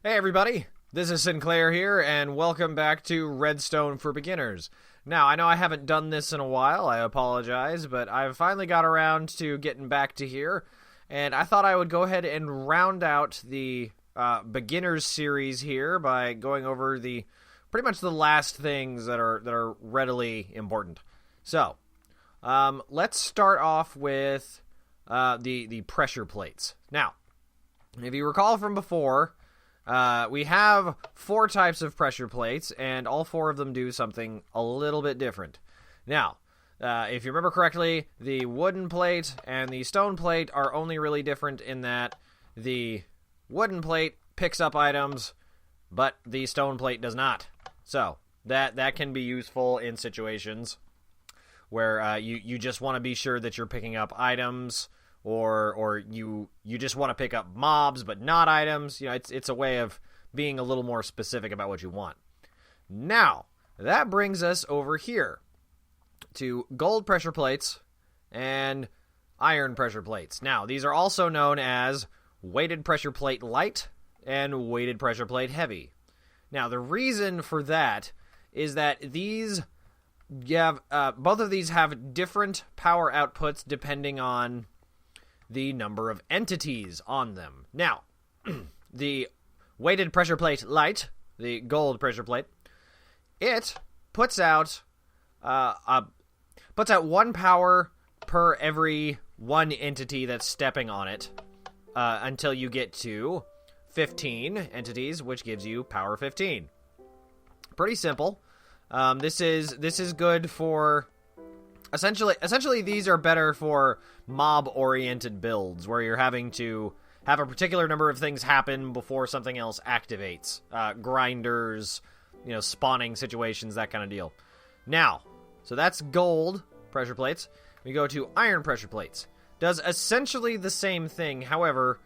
Hey everybody, this is Sinclair here, and welcome back to Redstone for Beginners. Now, I know I haven't done this in a while, I apologize, but I've finally got around to getting back to here, and I thought I would go ahead and round out the Beginners series here by going over pretty much the last things that are readily important. So, let's start off with the pressure plates. Now, if you recall from before, we have 4 types of pressure plates, and all 4 of them do something a little bit different. Now, if you remember correctly, the wooden plate and the stone plate are only really different in that the wooden plate picks up items, but the stone plate does not. So, that can be useful in situations where you just want to be sure that you're picking up items, or you just want to pick up mobs but not items. You know, it's a way of being a little more specific about what you want. Now, that brings us over here to gold pressure plates and iron pressure plates. Now, these are also known as weighted pressure plate light and weighted pressure plate heavy. Now, the reason for that is that both of these have different power outputs depending on the number of entities on them. Now, the weighted pressure plate light, the gold pressure plate, it puts out 1 power per every 1 entity that's stepping on it until you get to 15 entities, which gives you power 15. Pretty simple. This is good for essentially these are better for mob-oriented builds, where you're having to have a particular number of things happen before something else activates. Grinders, spawning situations, that kind of deal. Now, so that's gold pressure plates. We go to iron pressure plates. Does essentially the same thing, however,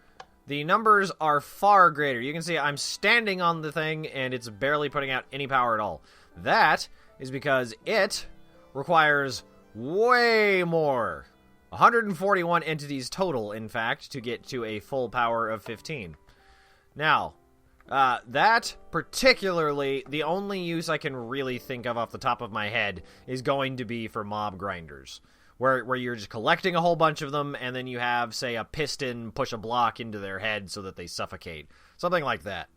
the numbers are far greater. You can see I'm standing on the thing, and it's barely putting out any power at all. That is because it requires way more. 141 entities total, in fact, to get to a full power of 15. Now, that particularly, the only use I can really think of off the top of my head is going to be for mob grinders, where you're just collecting a whole bunch of them, and then you have, say, a piston push a block into their head so that they suffocate. Something like that.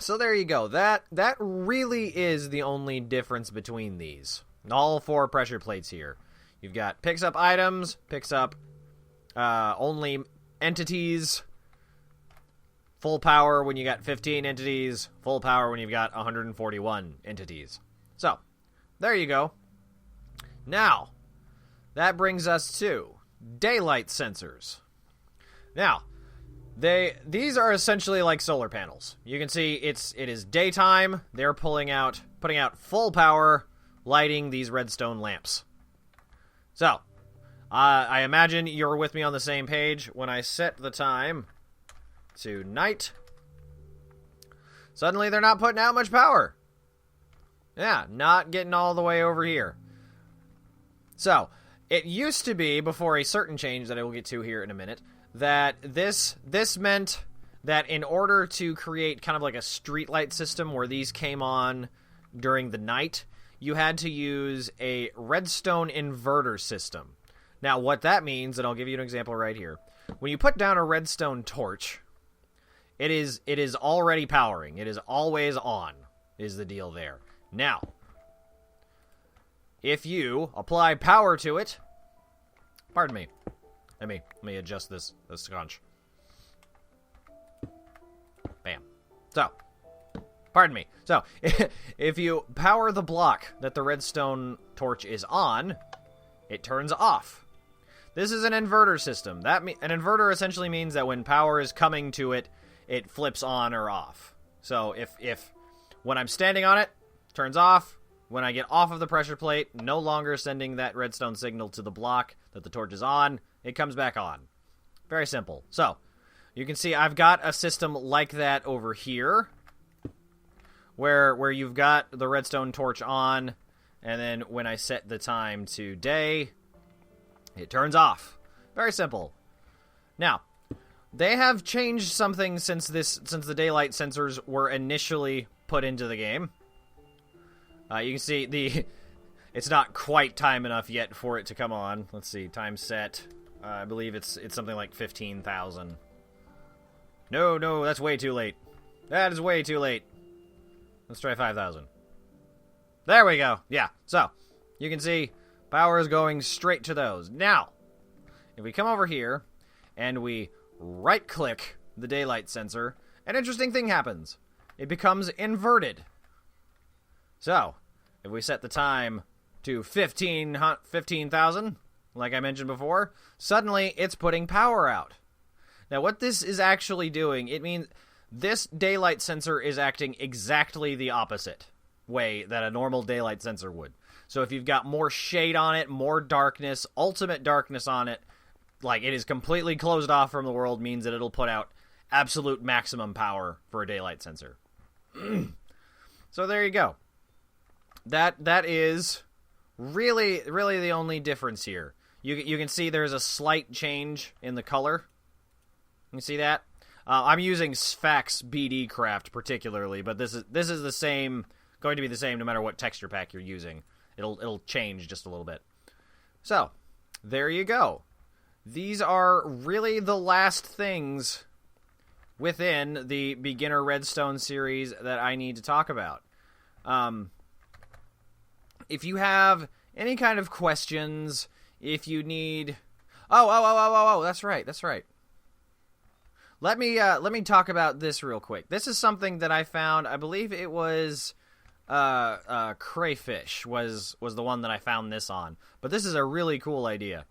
So there you go. That really is the only difference between these. All 4 pressure plates here. You've got picks up items, picks up only entities, full power when you got 15 entities, full power when you've got 141 entities. So, there you go. Now, that brings us to daylight sensors. Now, these are essentially like solar panels. You can see it is daytime. They're putting out full power, lighting these redstone lamps. So, I imagine you're with me on the same page. When I set the time to night, suddenly they're not putting out much power. Yeah, not getting all the way over here. So, it used to be, before a certain change that I will get to here in a minute, that this meant that in order to create kind of like a streetlight system where these came on during the night, you had to use a redstone inverter system. Now, what that means, and I'll give you an example right here. When you put down a redstone torch, it is already powering. It is always on, is the deal there. Now, if you apply power to it, pardon me. Let me adjust this scotch. Bam. So, pardon me. So, if you power the block that the redstone torch is on, it turns off. This is an inverter system. An inverter essentially means that when power is coming to it, it flips on or off. So, if when I'm standing on it, it turns off. When I get off of the pressure plate, no longer sending that redstone signal to the block that the torch is on, it comes back on. Very simple. So, you can see I've got a system like that over here, where you've got the redstone torch on, and then when I set the time to day, it turns off. Very simple. Now, they have changed something since the daylight sensors were initially put into the game. You can see it's not quite time enough yet for it to come on. Let's see, time set. I believe it's something like 15,000. No, that's way too late. That is way too late. Let's try 5,000. There we go. Yeah, so you can see power is going straight to those. Now, if we come over here and we right-click the daylight sensor, an interesting thing happens. It becomes inverted. So, if we set the time to 15,000, like I mentioned before, suddenly it's putting power out. Now, what this is actually doing, it means this daylight sensor is acting exactly the opposite way that a normal daylight sensor would. So if you've got more shade on it, more darkness, ultimate darkness on it, like it is completely closed off from the world, means that it'll put out absolute maximum power for a daylight sensor. So there you go. That is really the only difference here. You can see there's a slight change in the color. You see that? I'm using Sphax BD Craft particularly, but this is the same, going to be the same no matter what texture pack you're using. It'll change just a little bit. So, there you go. These are really the last things within the beginner Redstone series that I need to talk about. If you have any kind of questions, if you need... Oh, that's right. Let me talk about this real quick. This is something that I found, I believe it was Crayfish was the one that I found this on. But this is a really cool idea.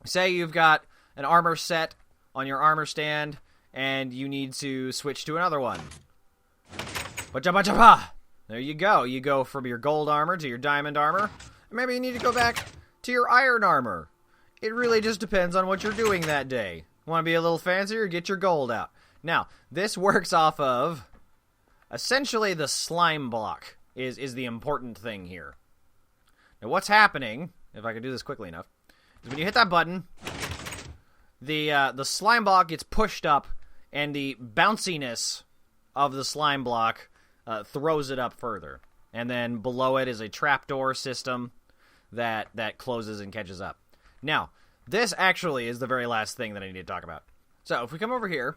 Say you've got an armor set on your armor stand, and you need to switch to another one. There you go. You go from your gold armor to your diamond armor. Maybe you need to go back to your iron armor. It really just depends on what you're doing that day. Want to be a little fancier? Get your gold out. Now, this works off of... essentially, the slime block is the important thing here. Now, what's happening, if I can do this quickly enough, is when you hit that button, the slime block gets pushed up, and the bounciness of the slime block throws it up further. And then below it is a trapdoor system that closes and catches up. Now, this actually is the very last thing that I need to talk about. So, if we come over here,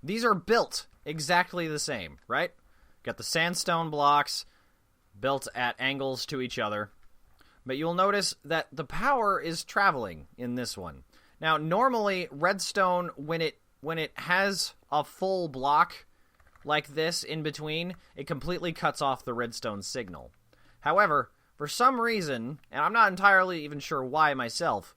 these are built exactly the same, right? Got the sandstone blocks built at angles to each other. But you'll notice that the power is traveling in this one. Now, normally, redstone, when it has a full block like this in between, it completely cuts off the redstone signal. However, for some reason, and I'm not entirely even sure why myself,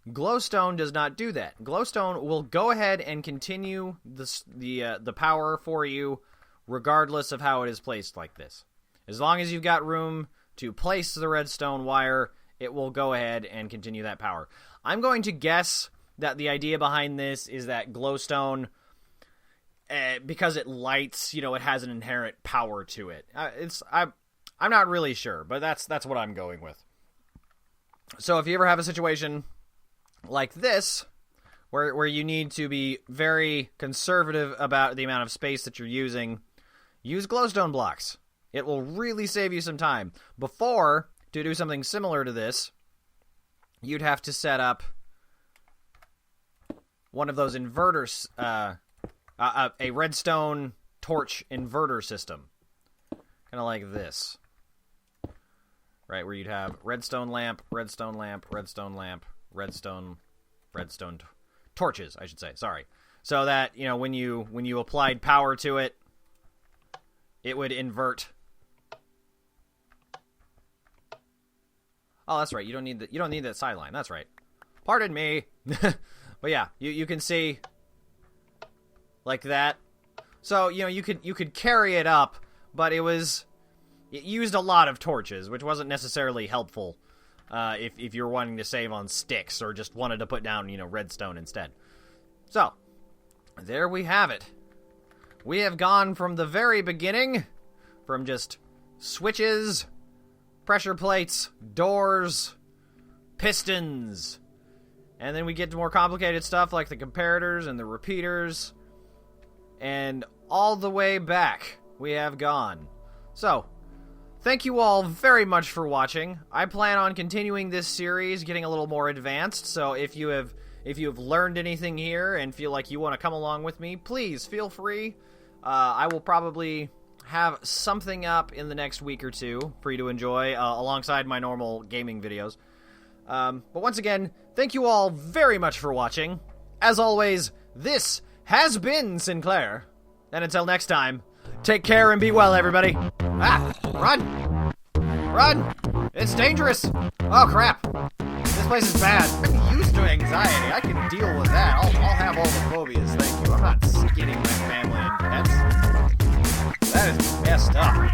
glowstone does not do that. Glowstone will go ahead and continue the power for you regardless of how it is placed like this. As long as you've got room to place the redstone wire, it will go ahead and continue that power. I'm going to guess that the idea behind this is that glowstone, because it lights, it has an inherent power to it. I'm not really sure, but that's what I'm going with. So if you ever have a situation like this, where you need to be very conservative about the amount of space that you're using, use glowstone blocks. It will really save you some time. Before, to do something similar to this, you'd have to set up one of those inverters, a redstone torch inverter system. Kind of like this. Right, where you'd have redstone lamp, redstone lamp, redstone lamp, redstone torches, I should say. Sorry. So that, when you applied power to it, it would invert. Oh, that's right. You don't need that sideline. That's right. Pardon me. But yeah, you can see like that. So, you could carry it up, but it used a lot of torches, which wasn't necessarily helpful if you're wanting to save on sticks or just wanted to put down, redstone instead. So, there we have it. We have gone from the very beginning, from just switches, pressure plates, doors, pistons, And then we get to more complicated stuff like the comparators and the repeaters. And all the way back, we have gone. So, thank you all very much for watching. I plan on continuing this series, getting a little more advanced, so if you have learned anything here and feel like you want to come along with me, please feel free. I will probably have something up in the next week or two for you to enjoy alongside my normal gaming videos. But once again, thank you all very much for watching. As always, this has been Sinclair. And until next time, take care and be well, everybody. Ah, run! Run! It's dangerous! Oh, crap. This place is bad. I'm used to anxiety. I can deal with that. I'll have all the phobias, thank you. I'm not skinning my family and pets. That is messed up.